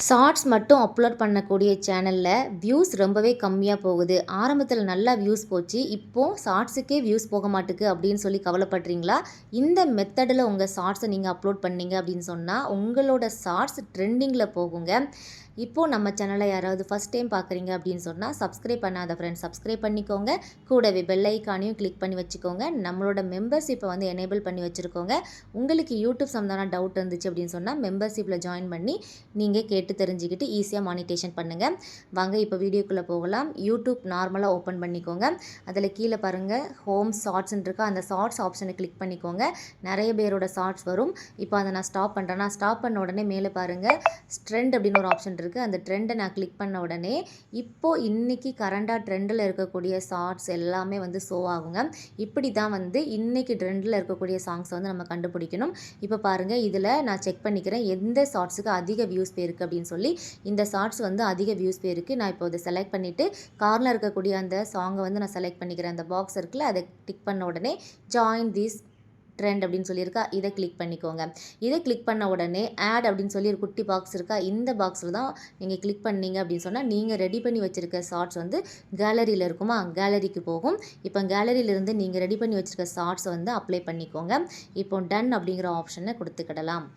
Shorts மட்டும் upload பண்ணக்கூடிய சேனலில் வியூஸ் ரொம்பவே கம்மியாக போகுது. ஆரம்பத்தில் நல்லா வியூஸ் போச்சு. இப்போது ஷார்ட்ஸுக்கே வியூஸ் போக மாட்டுக்கு அப்படின்னு சொல்லி கவலைப்படுறீங்களா? இந்த மெத்தடில் உங்கள் ஷார்ட்ஸை நீங்கள் அப்லோட் பண்ணீங்க அப்படின்னு சொன்னால் உங்களோட ஷார்ட்ஸ் ட்ரெண்டிங்கில் போகுங்க. இப்போது நம்ம சேனலை யாராவது ஃபஸ்ட் டைம் பார்க்குறீங்க அப்படின்னு சொன்னால் சப்ஸ்கிரைப் பண்ணாத ஃப்ரெண்ட்ஸ் சப்ஸ்கிரைப் பண்ணிக்கோங்க. கூடவே பெல் ஐக்கானையும் கிளிக் பண்ணி வச்சுக்கோங்க. நம்மளோட மெம்பர்ஷிப்பை வந்து எனேபிள் பண்ணி வச்சுருக்கோங்க. உங்களுக்கு யூடியூப் சம்மந்தமான டவுட் இருந்துச்சு அப்படின்னு சொன்னால் மெம்பர்ஷிப்பில் ஜாயின் பண்ணி நீங்கள் கேட்டு தெரிஞ்சுக்கிட்டு ஈஸியாக மானிட்டேஷன் பண்ணுங்கள். வாங்க இப்போ வீடியோக்குள்ளே போகலாம். யூடியூப் நார்மலாக ஓப்பன் பண்ணிக்கோங்க. அதில் கீழே பாருங்கள் ஹோம் ஷார்ட்ஸ்ன்னு இருக்கா, அந்த ஷார்ட்ஸ் ஆப்ஷனை கிளிக் பண்ணிக்கோங்க. நிறைய பேரோட ஷார்ட்ஸ் வரும். இப்போ அதை நான் ஸ்டாப் பண்ணுறேன்னா ஸ்டாப் பண்ண உடனே மேலே பாருங்கள் ட்ரெண்ட் அப்படின்னு ஒரு ஆப்ஷன் இருக்குது. அந்த ட்ரெண்டை நான் கிளிக் பண்ண உடனே இப்போது இன்றைக்கி கரண்டாக ட்ரெண்டில் இருக்கக்கூடிய ஷார்ட்ஸ் எல்லாமே வந்து ஷோ ஆகுங்க. இப்படி தான் வந்து இன்றைக்கி ட்ரெண்டில் இருக்கக்கூடிய சாங்ஸை வந்து நம்ம கண்டுபிடிக்கணும். இப்போ பாருங்கள் இதில் நான் செக் பண்ணிக்கிறேன் எந்த ஷார்ட்ஸுக்கு அதிக வியூஸ் போயிருக்கு அப்படின்னு சொல்லி. இந்த ஷார்ட்ஸ் வந்து அதிக வியூஸ் போயிருக்கு. நான் இப்போ இதை செலக்ட் பண்ணிவிட்டு கார்னர் இருக்கக்கூடிய அந்த சாங்கை வந்து நான் செலக்ட் பண்ணிக்கிறேன். அந்த பாக்ஸ் இருக்குல்ல, அதை டிக் பண்ண உடனே ஜாயின் திஸ் ட்ரெண்ட் அப்படின்னு சொல்லியிருக்கா, இதை கிளிக் பண்ணிக்கோங்க. இதை கிளிக் பண்ண உடனே ஆட் அப்படின்னு சொல்லி ஒரு குட்டி பாக்ஸ் இருக்கா, இந்த பாக்ஸில் தான் நீங்கள் கிளிக் பண்ணீங்க அப்படின்னு சொன்னால் நீங்கள் ரெடி பண்ணி வச்சுருக்க ஷார்ட்ஸ் வந்து கேலரியில் இருக்குமா, கேலரிக்கு போகும். இப்போ கேலரியிலேருந்து நீங்கள் ரெடி பண்ணி வச்சுருக்க ஷார்ட்ஸை வந்து அப்ளை பண்ணிக்கோங்க. இப்போ டன் அப்படிங்கிற ஆப்ஷனை கொடுத்துக்கிடலாம்.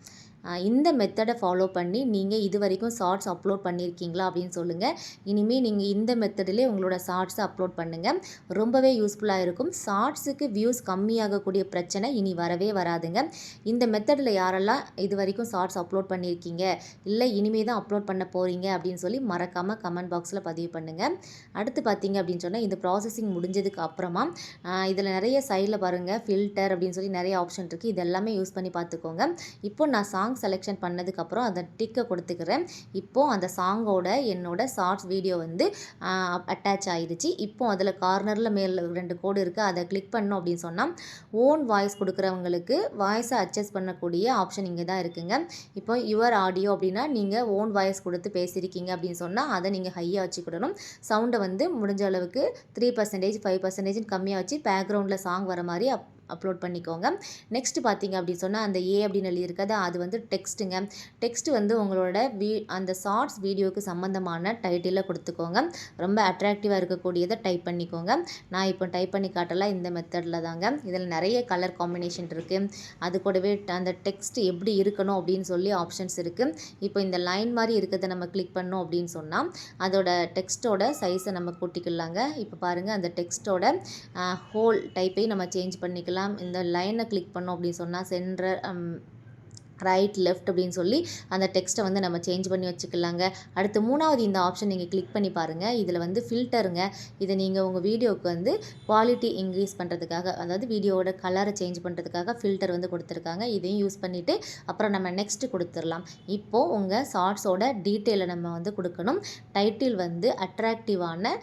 இந்த மெத்தடை ஃபாலோ பண்ணி நீங்கள் இது வரைக்கும் ஷார்ட்ஸ் அப்லோட் பண்ணியிருக்கீங்களா அப்படின்னு சொல்லுங்கள். இனிமேல் நீங்கள் இந்த மெத்தடிலே உங்களோட ஷார்ட்ஸை அப்லோட் பண்ணுங்கள். ரொம்பவே யூஸ்ஃபுல்லாக இருக்கும். ஷார்ட்ஸுக்கு வியூஸ் கம்மியாகக்கூடிய பிரச்சனை இனி வரவே வராதுங்க. இந்த மெத்தடில் யாரெல்லாம் இது வரைக்கும் ஷார்ட்ஸ் அப்லோட் பண்ணியிருக்கீங்க, இல்லை இனிமேல் தான் அப்லோட் பண்ண போகிறீங்க அப்படின்னு சொல்லி மறக்காமல் கமெண்ட் பாக்ஸில் பதிவு பண்ணுங்கள். அடுத்து பார்த்தீங்க அப்படின்னு சொன்னால் இந்த ப்ராசஸிங் முடிஞ்சதுக்கு அப்புறமா இதில் நிறைய சைடில் பாருங்கள் ஃபில்டர் அப்படின்னு சொல்லி நிறைய ஆப்ஷன் இருக்குது. இது எல்லாமே யூஸ் பண்ணி பார்த்துக்கோங்க. இப்போ நான் சாங் செலெக்ஷன் பண்ணதுக்கப்புறம் அதை டிக்கை கொடுத்துக்கிறேன். இப்போது அந்த சாங்கோட என்னோட ஷார்ட்ஸ் வீடியோ வந்து அட்டாச் ஆகிடுச்சு. இப்போது அதில் கார்னரில் மேலே 2 கோடு இருக்குது, அதை கிளிக் பண்ணோம் அப்படின்னு சொன்னால் ஓன் வாய்ஸ் கொடுக்குறவங்களுக்கு வாய்ஸை அட்ஜஸ்ட் பண்ணக்கூடிய ஆப்ஷன் இங்கே தான் இருக்குங்க. இப்போ யுவர் ஆடியோ அப்படின்னா நீங்கள் ஓன் வாய்ஸ் கொடுத்து பேசியிருக்கீங்க அப்படின்னு சொன்னால் அதை நீங்கள் ஹையாக வச்சுக்கிடணும். சவுண்டை வந்து முடிஞ்ச அளவுக்கு 3%, 5% கம்மியாக வச்சு பேக்ரவுண்டில் சாங் வர மாதிரி அப்லோட் பண்ணிக்கோங்க. நெக்ஸ்ட் பார்த்தீங்க அப்படின்னு சொன்னால் அந்த ஏ அப்படின்னு எழுதியிருக்காது, அது வந்து டெக்ஸ்ட்டுங்க. டெக்ஸ்ட் வந்து உங்களோட அந்த ஷார்ட்ஸ் வீடியோவுக்கு சம்மந்தமான டைட்டிலில் கொடுத்துக்கோங்க. ரொம்ப அட்ராக்டிவாக இருக்கக்கூடியதை டைப் பண்ணிக்கோங்க. நான் இப்போ டைப் பண்ணி காட்டலாம் இந்த மெத்தடில் தாங்க. இதில் நிறைய கலர் காம்பினேஷன் இருக்குது. அது கூடவே அந்த டெக்ஸ்ட் எப்படி இருக்கணும் அப்படின்னு சொல்லி ஆப்ஷன்ஸ் இருக்குது. இப்போ இந்த லைன் மாதிரி இருக்கிறத நம்ம கிளிக் பண்ணோம் அப்படின்னு சொன்னால் அதோட டெக்ஸ்ட்டோட சைஸை நம்ம கூட்டிக்கலாங்க. இப்போ பாருங்கள் அந்த டெக்ஸ்ட்டோட ஹோல் டைப்பை நம்ம சேஞ்ச் பண்ணிக்கலாம். இந்த லைனை கிளிக் பண்ணோம் அப்படின்னு சொன்னால் சென்டர் ரைட் லெஃப்ட் அப்படின்னு சொல்லி அந்த டெக்ஸ்ட்டை வந்து நம்ம சேஞ்ச் பண்ணி வச்சுக்கலாங்க. அடுத்து 3வது இந்த ஆப்ஷன் நீங்கள் கிளிக் பண்ணி பாருங்கள். இதில் வந்து ஃபில்டருங்க. இதை நீங்கள் உங்கள் வீடியோவுக்கு வந்து குவாலிட்டி இன்க்ரீஸ் பண்ணுறதுக்காக, அதாவது வீடியோவோட கலரை சேஞ்ச் பண்ணுறதுக்காக ஃபில்டர் வந்து கொடுத்துருக்காங்க. இதையும் யூஸ் பண்ணிவிட்டு அப்புறம் நம்ம நெக்ஸ்ட்டு கொடுத்துடலாம். இப்போது உங்கள் ஷார்ட்ஸோட டீட்டெயிலை நம்ம வந்து கொடுக்கணும். டைட்டில் வந்து அட்ராக்டிவான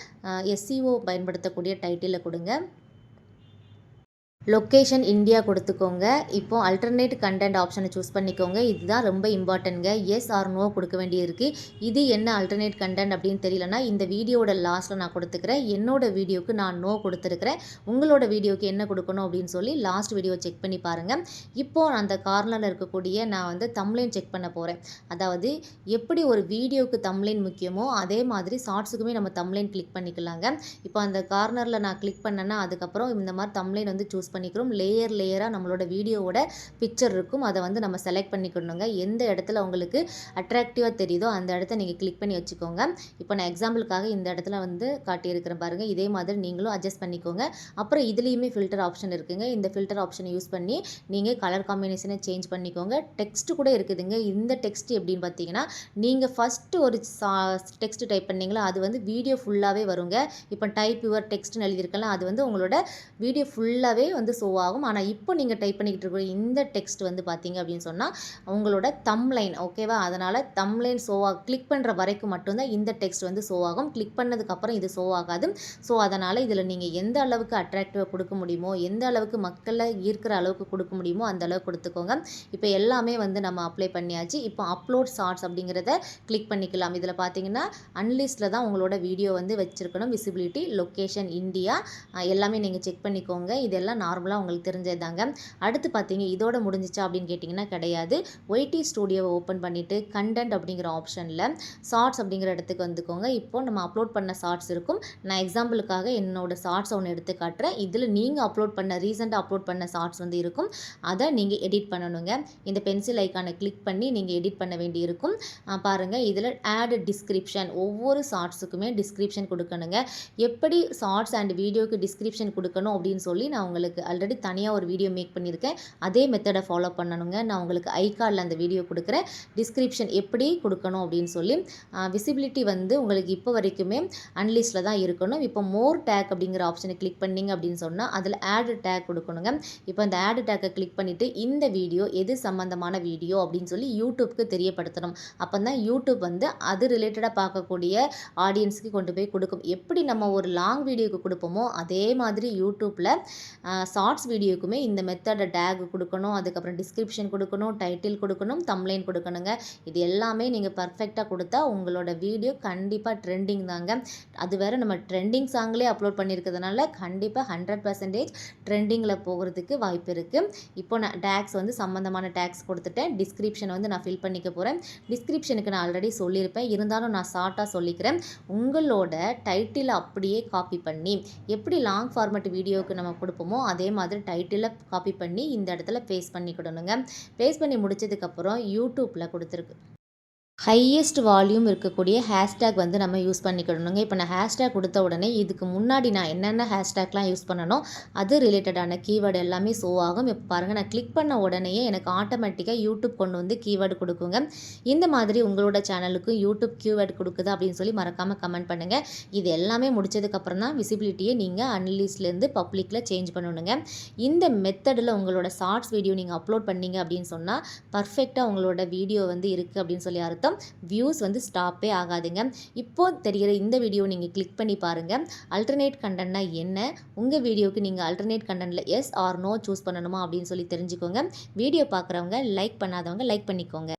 SEO பயன்படுத்தக்கூடிய டைட்டிலை கொடுங்க. லொக்கேஷன் இந்தியா கொடுத்துக்கோங்க. இப்போது அல்டர்னேட் கண்டென்ட் ஆப்ஷனை சூஸ் பண்ணிக்கோங்க. இதுதான் ரொம்ப இம்பார்ட்டன்ட்ங்க. எஸ் ஆர் நோ கொடுக்க வேண்டியிருக்கு. இது என்ன அல்டர்னேட் கண்டென்ட் அப்படின்னு தெரியலனா இந்த வீடியோட லாஸ்ட்டில் நான் கொடுத்துக்கிறேன். என்னோட வீடியோவுக்கு நான் நோ கொடுத்துருக்கிறேன். உங்களோட வீடியோவுக்கு என்ன கொடுக்கணும் அப்படின்னு சொல்லி லாஸ்ட் வீடியோ செக் பண்ணி பாருங்கள். இப்போது அந்த கார்னரில் இருக்கக்கூடிய நான் வந்து தம்ப்லைன் செக் பண்ண போகிறேன். அதாவது எப்படி ஒரு வீடியோவுக்கு தம்ப்லைன் முக்கியமோ அதே மாதிரி ஷார்ட்ஸுக்குமே நம்ம தம்ப்லைன் கிளிக் பண்ணிக்கலாங்க. இப்போ அந்த கார்னரில் நான் கிளிக் பண்ணேன்னா அதுக்கப்புறம் இந்த மாதிரி தம்ப்லைன் வந்து சூஸ் பண்ணிக்கிறோம். லேயராக நம்மளோட வீடியோவோட பிக்சர் இருக்கும். அதை வந்து நம்ம செலக்ட் பண்ணிக்கணுங்க. எந்த இடத்துல உங்களுக்கு அட்ராக்டிவாக தெரியுதோ அந்த இடத்த நீங்கள் கிளிக் பண்ணி வச்சுக்கோங்க. இப்போ நான் எக்ஸாம்பிளுக்காக இந்த இடத்துல வந்து காட்டியிருக்கிறேன் பாருங்கள். இதே மாதிரி நீங்களும் அட்ஜஸ்ட் பண்ணிக்கோங்க. அப்புறம் இதுலேயுமே ஃபில்டர் ஆப்ஷன் இருக்குதுங்க. இந்த ஃபில்டர் ஆப்ஷனை யூஸ் பண்ணி நீங்கள் கலர் காம்பினேஷனை சேஞ்ச் பண்ணிக்கோங்க. டெக்ஸ்ட் கூட இருக்குதுங்க. இந்த டெக்ஸ்ட் எப்படின்னு பார்த்தீங்கன்னா நீங்கள் ஃபஸ்ட்டு ஒரு டெக்ஸ்ட் டைப் பண்ணிங்களா அது வந்து வீடியோ ஃபுல்லாகவே வருங்க. இப்போ டைப் யுவர் டெக்ஸ்ட்னு எழுதியிருக்கலாம், அது வந்து உங்களோட வீடியோ ஃபுல்லாகவே வந்து ஷோ ஆகும். ஆனால் இப்போ நீங்கள் டைப் பண்ணிக்கிட்டு இருக்கிற இந்த டெக்ஸ்ட் வந்து பார்த்தீங்க அப்படின்னு சொன்னால் உங்களோட தம்ப்லைன், ஓகேவா? அதனால் தம்ப்லைன் கிளிக் பண்ணுற வரைக்கும் மட்டும்தான் இந்த டெக்ஸ்ட் வந்து ஷோ ஆகும். கிளிக் பண்ணதுக்கப்புறம் இது ஷோ ஆகாது. ஸோ அதனால் இதில் நீங்கள் எந்த அளவுக்கு அட்ராக்டிவாக கொடுக்க முடியுமோ, எந்த அளவுக்கு மக்களை ஈர்க்கிற அளவுக்கு கொடுக்க முடியுமோ அந்த அளவுக்கு கொடுத்துக்கோங்க. இப்போ எல்லாமே வந்து நம்ம அப்ளை பண்ணியாச்சு. இப்போ அப்லோட் ஷார்ட்ஸ் அப்படிங்கிறத கிளிக் பண்ணிக்கலாம். இதில் பார்த்தீங்கன்னா அன்லிஸ்ட்டில் தான் உங்களோட வீடியோ வந்து வச்சுருக்கணும். விசிபிலிட்டி, லொக்கேஷன் இந்தியா எல்லாமே நீங்கள் செக் பண்ணிக்கோங்க. இதெல்லாம் நார்மலாக உங்களுக்கு தெரிஞ்சது தாங்க. அடுத்து பார்த்தீங்க இதோட முடிஞ்சிச்சா அப்படின்னு கேட்டிங்கன்னா கிடையாது. ஒய்டி ஸ்டூடியோவை ஓப்பன் பண்ணிவிட்டு கண்டென்ட் அப்படிங்கிற ஆப்ஷனில் ஷார்ட்ஸ் அப்படிங்கிற இடத்துக்கு வந்துக்கோங்க. இப்போ நம்ம அப்லோட் பண்ண ஷார்ட்ஸ் இருக்கும். நான் எக்ஸாம்பிளுக்காக என்னோடய ஷார்ட்ஸ் ஒன்று எடுத்து காட்டுறேன். இதில் நீங்கள் அப்லோட் பண்ண ரீசெண்டாக அப்லோட் பண்ண ஷார்ட்ஸ் வந்து இருக்கும். அதை நீங்கள் எடிட் பண்ணணுங்க. இந்த பென்சில் ஐக்கானை கிளிக் பண்ணி நீங்கள் எடிட் பண்ண வேண்டி இருக்கும். பாருங்கள், இதில் ஆட் டிஸ்கிரிப்ஷன், ஒவ்வொரு ஷார்ட்ஸுக்குமே டிஸ்கிரிப்ஷன் கொடுக்கணுங்க. எப்படி ஷார்ட்ஸ் அண்ட் வீடியோக்கு டிஸ்கிரிப்ஷன் கொடுக்கணும் அப்படின்னு சொல்லி நான் உங்களுக்கு ஆல்ரெடி தனியாக ஒரு வீடியோ மேக் பண்ணியிருக்கேன். அதே மெத்தடை ஃபாலோ பண்ணணுங்க. நான் உங்களுக்கு ஐகார்டில் அந்த வீடியோ கொடுக்குறேன். டிஸ்கிரிப்ஷன் எப்படி கொடுக்கணும் அப்படின்னு சொல்லி. விசிபிலிட்டி வந்து உங்களுக்கு இப்போ வரைக்குமே அன்லிஸ்டில் தான் இருக்கணும். இப்போ மோர் டேக் அப்படிங்கிற ஆப்ஷனை கிளிக் பண்ணிங்க அப்படின்னு சொன்னால் அதில் ஆட் டேக் கொடுக்கணுங்க. இப்போ அந்த ஆட் டேக்கை கிளிக் பண்ணிவிட்டு இந்த வீடியோ எது சம்மந்தமான வீடியோ அப்படின்னு சொல்லி யூடியூப்க்கு தெரியப்படுத்தணும். அப்போ தான் யூடியூப் வந்து அது ரிலேட்டடாக பார்க்கக்கூடிய ஆடியன்ஸுக்கு கொண்டு போய் கொடுக்கும். எப்படி நம்ம ஒரு லாங் வீடியோக்கு கொடுப்போமோ அதே மாதிரி யூடியூப்பில் ஷார்ட்ஸ் வீடியோக்குமே இந்த மெத்தடை டேக் கொடுக்கணும், அதுக்கப்புறம் டிஸ்கிரிப்ஷன் கொடுக்கணும், டைட்டில் கொடுக்கணும், தம்ப்லைன் கொடுக்கணுங்க. இது எல்லாமே நீங்கள் பர்ஃபெக்டாக கொடுத்தா உங்களோட வீடியோ கண்டிப்பாக ட்ரெண்டிங் தாங்க. அது வேறு நம்ம ட்ரெண்டிங் சாங்லேயே அப்லோட் பண்ணியிருக்கிறதுனால கண்டிப்பாக 100% ட்ரெண்டிங்கில் போகிறதுக்கு வாய்ப்பு இருக்குது. இப்போ நான் டேக்ஸ் வந்து சம்மந்தமான டேக்ஸ் கொடுத்துட்டேன். டிஸ்கிரிப்ஷன் வந்து நான் ஃபில் பண்ணிக்க போகிறேன். டிஸ்கிரிப்ஷனுக்கு நான் ஆல்ரெடி சொல்லியிருப்பேன், இருந்தாலும் நான் ஷார்ட்டாக சொல்லிக்கிறேன். உங்களோட டைட்டிலை அப்படியே காப்பி பண்ணி எப்படி லாங் ஃபார்மேட் வீடியோவுக்கு நம்ம கொடுப்போமோ அதே மாதிரி டைட்டிலை காப்பி பண்ணி இந்த இடத்துல பேஸ்ட் பண்ணிக்கிடணுங்க. பேஸ்ட் பண்ணி முடிச்சதுக்கப்புறம் யூடியூப்பில் கொடுத்துருக்கு ஹையஸ்ட் வால்யூம் இருக்கக்கூடிய ஹேஷ்டேக் வந்து நம்ம யூஸ் பண்ணிக்கிடணுங்க. இப்போ நான் ஹேஷ்டேக் கொடுத்த உடனே இதுக்கு முன்னாடி நான் என்னென்ன ஹேஷ்டேக்லாம் யூஸ் பண்ணனோ அது ரிலேட்டடான கீவேர்டு எல்லாமே ஷோ ஆகும். இப்போ பாருங்கள், நான் கிளிக் பண்ண உடனேயே எனக்கு ஆட்டோமேட்டிக்காக யூடியூப் கொண்டு வந்து கீவேர்டு கொடுக்குங்க. இந்த மாதிரி உங்களோட சேனலுக்கும் யூடியூப் கீவேர்டு கொடுக்குது அப்படின்னு சொல்லி மறக்காமல் கமெண்ட் பண்ணுங்கள். இது எல்லாமே முடிச்சதுக்கப்புறம் தான் விசிபிலிட்டியை நீங்கள் அன்லிஸ்ட்லேருந்து பப்ளிக்கில் சேஞ்ச் பண்ணணுங்க. இந்த மெத்தடில் உங்களோட ஷார்ட்ஸ் வீடியோ நீங்கள் அப்லோட் பண்ணீங்க அப்படின்னு சொன்னால் பர்ஃபெக்டாக உங்களோட வீடியோ வந்து இருக்குது அப்படின்னு சொல்லி அர்த்தம். வியூஸ் வந்து ஸ்டாப்பே ஆகாதுங்க. இப்போ தெரிகிற இந்த வீடியோ நீங்கள் கிளிக் பண்ணி பாருங்கள். அல்டர்னேட் கண்டென்ட்னா என்ன, உங்கள் வீடியோக்கு நீங்கள் அல்டர்னேட் கண்டென்ட்டில் எஸ் ஆர் நோ சூஸ் பண்ணணுமா அப்படின்னு சொல்லி தெரிஞ்சுக்கோங்க. வீடியோ பார்க்குறவங்க லைக் பண்ணாதவங்க லைக் பண்ணிக்கோங்க.